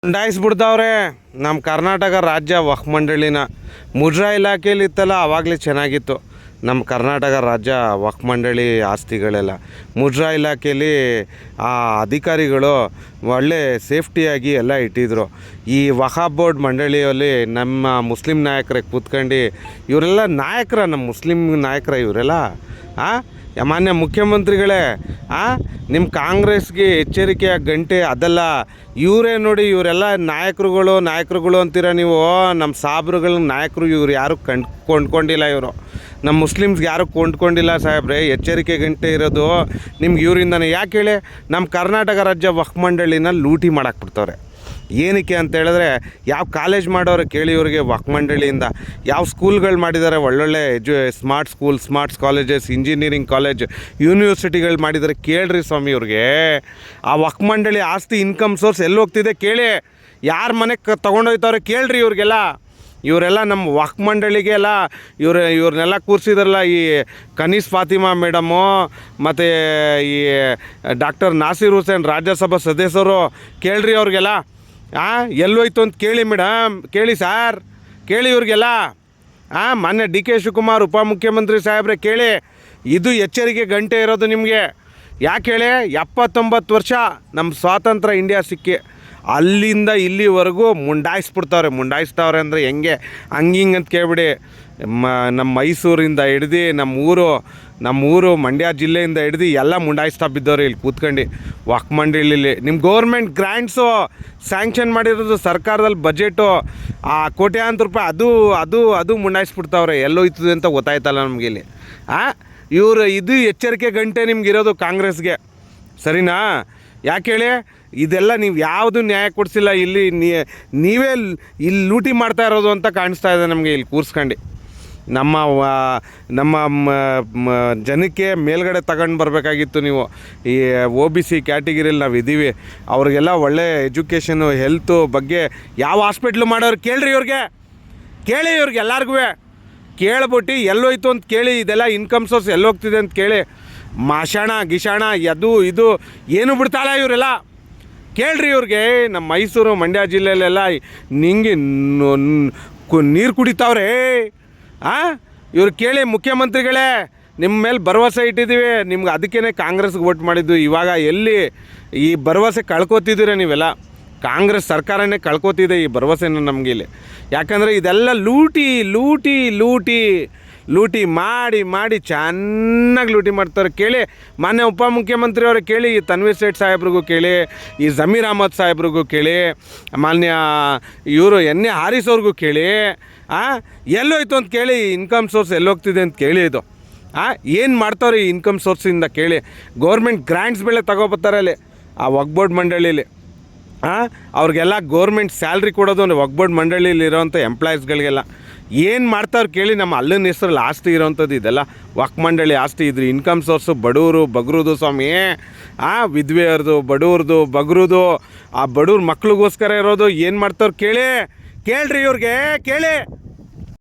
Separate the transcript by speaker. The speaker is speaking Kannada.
Speaker 1: ಉಂಡಾಯಿಸ್ಬಿಡ್ತಾವ್ರೆ ನಮ್ಮ ಕರ್ನಾಟಕ ರಾಜ್ಯ ವಕ್ಫ್ ಮಂಡಳಿನ. ಮುಜರಾ ಇಲಾಖೆಯಲ್ಲಿ ಇತ್ತಲ್ಲ ಆವಾಗಲೇ ಚೆನ್ನಾಗಿತ್ತು ನಮ್ಮ ಕರ್ನಾಟಕ ರಾಜ್ಯ ವಕ್ಫ್ ಮಂಡಳಿ ಆಸ್ತಿಗಳೆಲ್ಲ. ಮುಜರಾ ಇಲಾಖೆಯಲ್ಲಿ ಆ ಅಧಿಕಾರಿಗಳು ಒಳ್ಳೆ ಸೇಫ್ಟಿಯಾಗಿ ಎಲ್ಲ ಇಟ್ಟಿದ್ರು. ಈ ವಕ್ಫ್ ಬೋರ್ಡ್ ಮಂಡಳಿಯಲ್ಲಿ ನಮ್ಮ ಮುಸ್ಲಿಂ ನಾಯಕರೇ ಕೂತ್ಕೊಂಡು ಇವರೆಲ್ಲ ನಾಯಕರ, ನಮ್ಮ ಮುಸ್ಲಿಂ ನಾಯಕರ ಇವರೆಲ್ಲ. ಮಾನ್ಯ ಮುಖ್ಯಮಂತ್ರಿಗಳೇ, ನಿಮ್ಮ ಕಾಂಗ್ರೆಸ್ಗೆ ಎಚ್ಚರಿಕೆಯ ಗಂಟೆ ಅದಲ್ಲ. ಇವರೇ ನೋಡಿ, ಇವರೆಲ್ಲ ನಾಯಕರುಗಳು ಅಂತೀರ ನೀವು. ನಮ್ಮ ಸಾಬ್ರುಗಳ ನಾಯಕರು ಇವ್ರು ಯಾರು ಕೊಂಡ್ಕೊಂಡಿಲ್ಲ. ಇವರು ನಮ್ಮ ಮುಸ್ಲಿಮ್ಸ್ಗೆ ಯಾರು ಕೊಂಡ್ಕೊಂಡಿಲ್ಲ ಸಾಹೇಬ್ರೆ. ಎಚ್ಚರಿಕೆ ಗಂಟೆ ಇರೋದು ನಿಮ್ಗೆ ಇವರಿಂದನೇ. ಯಾಕೆ ಹೇಳಿ, ನಮ್ಮ ಕರ್ನಾಟಕ ರಾಜ್ಯ ವಕ್ಫ್ ಮಂಡಳಿನ ಲೂಟಿ ಮಾಡಾಕ್ಬಿಡ್ತವ್ರೆ. ಏನಕ್ಕೆ ಅಂತ ಹೇಳಿದ್ರೆ, ಯಾವ ಕಾಲೇಜ್ ಮಾಡೋರು ಕೇಳಿ ಇವ್ರಿಗೆ ವಕ್ಫ್ ಮಂಡಳಿಯಿಂದ. ಯಾವ ಸ್ಕೂಲ್ಗಳು ಮಾಡಿದ್ದಾರೆ, ಒಳ್ಳೊಳ್ಳೆ smart school, smarts colleges, engineering college, ಯೂನಿವರ್ಸಿಟಿಗಳು ಮಾಡಿದ್ದಾರೆ ಕೇಳ್ರಿ ಸ್ವಾಮಿ. ಇವ್ರಿಗೆ ಆ ವಕ್ಫ್ ಮಂಡಳಿ ಆಸ್ತಿ ಇನ್ಕಮ್ ಸೋರ್ಸ್ ಎಲ್ಲಿ ಹೋಗ್ತಿದೆ ಕೇಳಿ. ಯಾರ ಮನೆಗೆ ತೊಗೊಂಡೋಯ್ತವ್ರೆ ಕೇಳ್ರಿ ಇವ್ರಿಗೆಲ್ಲ. ಇವರೆಲ್ಲ ನಮ್ಮ ವಕ್ಫ್ ಮಂಡಳಿಗೆ ಎಲ್ಲ ಇವ್ರನ್ನೆಲ್ಲ ಕೂರಿಸಿದ್ರಲ್ಲ, ಈ ಕನೀಸ್ ಫಾತಿಮಾ ಮೇಡಮು ಮತ್ತು ಈ ಡಾಕ್ಟರ್ ನಾಸಿರ್ ಹುಸೇನ್ ರಾಜ್ಯಸಭಾ ಸದಸ್ಯರು ಕೇಳ್ರಿ ಅವ್ರಿಗೆಲ್ಲ. ಎಲ್ಲೋಯ್ತು ಅಂತ ಕೇಳಿ ಮೇಡಮ್, ಕೇಳಿ ಸಾರ್, ಕೇಳಿ ಇವ್ರಿಗೆಲ್ಲ. ಮೊನ್ನೆ ಡಿ ಕೆ ಶಿವಕುಮಾರ್ ಉಪಮುಖ್ಯಮಂತ್ರಿ ಸಾಹೇಬ್ರೆ ಕೇಳಿ. ಇದು ಎಚ್ಚರಿಕೆ ಗಂಟೆ ಇರೋದು ನಿಮಗೆ. ಯಾಕೆ ಹೇಳಿ, 79 ವರ್ಷ ನಮ್ಮ ಸ್ವಾತಂತ್ರ್ಯ ಇಂಡಿಯಾ ಸಿಕ್ಕಿ ಅಲ್ಲಿಂದ ಇಲ್ಲಿವರೆಗೂ ಮುಂಡಾಯಿಸ್ತಾವ್ರೆ ಅಂದರೆ ಹೆಂಗೆ, ಹಂಗಿಂಗೆ ಅಂತ ಕೇಳ್ಬಿಡಿ. ನಮ್ಮ ಮೈಸೂರಿಂದ ಹಿಡ್ದು ನಮ್ಮ ಊರು ಮಂಡ್ಯ ಜಿಲ್ಲೆಯಿಂದ ಹಿಡ್ದು ಎಲ್ಲ ಮುಂಡಾಯಿಸ್ತಾ ಬಿದ್ದವ್ರೆ ಇಲ್ಲಿ ಕೂತ್ಕೊಂಡು ವಕ್ಫ್ ಮಂಡಳಿಲಿ. ನಿಮ್ಮ ಗೌರ್ಮೆಂಟ್ ಗ್ರ್ಯಾಂಟ್ಸು ಸ್ಯಾಂಕ್ಷನ್ ಮಾಡಿರೋದು ಸರ್ಕಾರದಲ್ಲಿ ಬಜೆಟು ಕೋಟ್ಯಾಂತರ ರೂಪಾಯಿ ಅದು ಮುಂಡಾಯಿಸ್ಬಿಡ್ತಾವ್ರೆ. ಎಲ್ಲೋಯ್ತದೆ ಅಂತ ಗೊತ್ತಾಯ್ತಲ್ಲ ನಮಗೆ ಇಲ್ಲಿ. ಇದು ಎಚ್ಚರಿಕೆ ಗಂಟೆ ನಿಮ್ಗಿರೋದು ಕಾಂಗ್ರೆಸ್ಗೆ, ಸರಿನಾ? ಯಾಕೆ ಹೇಳಿ, ಇದೆಲ್ಲ ನೀವು ಯಾವುದು ನ್ಯಾಯ ಕೊಡಿಸಿಲ್ಲ. ನೀವೇ ಇಲ್ಲಿ ಲೂಟಿ ಮಾಡ್ತಾ ಇರೋದು ಅಂತ ಕಾಣಿಸ್ತಾ ಇದೆ ನಮಗೆ ಇಲ್ಲಿ ಕೂರಿಸ್ಕೊಂಡು. ನಮ್ಮ ಜನಕ್ಕೆ ಮೇಲ್ಗಡೆ ತಗೊಂಡು ಬರಬೇಕಾಗಿತ್ತು ನೀವು. ಈ OBC ಕ್ಯಾಟಗಿರಿಯಲ್ಲಿ ನಾವು ಇದ್ದೀವಿ, ಅವ್ರಿಗೆಲ್ಲ ಒಳ್ಳೆ ಎಜುಕೇಷನು, ಹೆಲ್ತು ಬಗ್ಗೆ ಯಾವ ಹಾಸ್ಪಿಟ್ಲು ಮಾಡೋರು ಕೇಳ್ರಿ ಇವ್ರಿಗೆ. ಕೇಳಿ ಇವ್ರಿಗೆ ಎಲ್ಲರಿಗೂ ಕೇಳ್ಬಿಟ್ಟು ಎಲ್ಲೋಯ್ತು ಅಂತ ಕೇಳಿ. ಇದೆಲ್ಲ ಇನ್ಕಮ್ ಸೋರ್ಸ್ ಎಲ್ಲೋಗ್ತಿದೆ ಅಂತ ಕೇಳಿ. ಮಾಷಾಣ ಗಿಷಾಣ ಇದು ಏನು ಬಿಡ್ತಾಳೆ ಇವರೆಲ್ಲ. ಕೇಳ್ರಿ ಇವ್ರಿಗೆ. ನಮ್ಮ ಮೈಸೂರು ಮಂಡ್ಯ ಜಿಲ್ಲೆಯಲ್ಲೆಲ್ಲ ನಿಂಗೆ ನೀರು ಕುಡಿತಾವ್ರೆ. ಇವ್ರು ಕೇಳಿ, ಮುಖ್ಯಮಂತ್ರಿಗಳೇ ನಿಮ್ಮ ಮೇಲೆ ಭರವಸೆ ಇಟ್ಟಿದ್ದೀವಿ, ನಿಮ್ಗೆ ಅದಕ್ಕೇ ಕಾಂಗ್ರೆಸ್ಗೆ ವೋಟ್ ಮಾಡಿದ್ದು. ಇವಾಗ ಎಲ್ಲಿ ಈ ಭರವಸೆ ಕಳ್ಕೊತಿದ್ದೀರ ನೀವೆಲ್ಲ. ಕಾಂಗ್ರೆಸ್ ಸರ್ಕಾರನೇ ಕಳ್ಕೊತಿದೆ ಈ ಭರವಸೆನ ನಮಗೆ ಇಲ್ಲಿ. ಯಾಕಂದರೆ ಇದೆಲ್ಲ ಲೂಟಿ ಮಾಡಿ ಚೆನ್ನಾಗಿ ಲೂಟಿ ಮಾಡ್ತಾರೆ. ಕೇಳಿ ಮಾನ್ಯ ಉಪಮುಖ್ಯಮಂತ್ರಿಯವ್ರಿಗೆ ಕೇಳಿ, ಈ ತನ್ವೀರ್ ಸೇಠ್ ಸಾಹೇಬ್ರಿಗೂ ಕೇಳಿ, ಈ ಜಮೀರ್ ಅಹಮದ್ ಸಾಹೇಬ್ರಿಗೂ ಕೇಳಿ, ಮಾನ್ಯ ಇವರು ಎನ್.ಎ. ಹಾರಿಸ್ ಅವ್ರಿಗೂ ಕೇಳಿ. ಎಲ್ಲೋಯ್ತು ಅಂತ ಕೇಳಿ, ಇನ್ಕಮ್ ಸೋರ್ಸ್ ಎಲ್ಲೋಗ್ತಿದೆ ಅಂತ ಕೇಳಿ. ಇದು ಏನು ಮಾಡ್ತಾವ್ರಿ ಈ ಇನ್ಕಮ್ ಸೋರ್ಸಿಂದ ಕೇಳಿ. ಗೌರ್ಮೆಂಟ್ ಗ್ರ್ಯಾಂಟ್ಸ್ ಬೆಳೆ ತಗೋಬತ್ತಾರೆ ಅಲ್ಲಿ ಆ ವಕ್ಫ್ ಬೋರ್ಡ್ ಮಂಡಳಿಲಿ. ಅವ್ರಿಗೆಲ್ಲ ಗೌರ್ಮೆಂಟ್ ಸ್ಯಾಲ್ರಿ ಕೊಡೋದು ಅಂದರೆ ವಕ್ಫ್ ಬೋರ್ಡ್ ಮಂಡಳಿಲಿ ಇರೋವಂಥ ಎಂಪ್ಲಾಯೀಸ್ಗಳಿಗೆಲ್ಲ ಏನು ಮಾಡ್ತಾವ್ರು ಕೇಳಿ. ನಮ್ಮ ಅಲ್ಲನ ಹೆಸರಲ್ಲಿ ಆಸ್ತಿ ಇರೋವಂಥದ್ದು ಇದೆಲ್ಲ ವಕ್ಫ್ ಮಂಡಳಿ ಆಸ್ತಿ. ಇದ್ರ ಇನ್ಕಮ್ ಸೋರ್ಸು ಬಡವರು ಬಗ್ರದು ಸ್ವಾಮಿ. ವಿಧವೆಯರ್ದು, ಬಡವ್ರದು, ಬಗ್ರದು, ಆ ಬಡವ್ರ ಮಕ್ಳಿಗೋಸ್ಕರ ಇರೋದು. ಏನು ಮಾಡ್ತಾವ್ರು ಕೇಳ್ರಿ ಇವ್ರಿಗೆ, ಕೇಳಿ.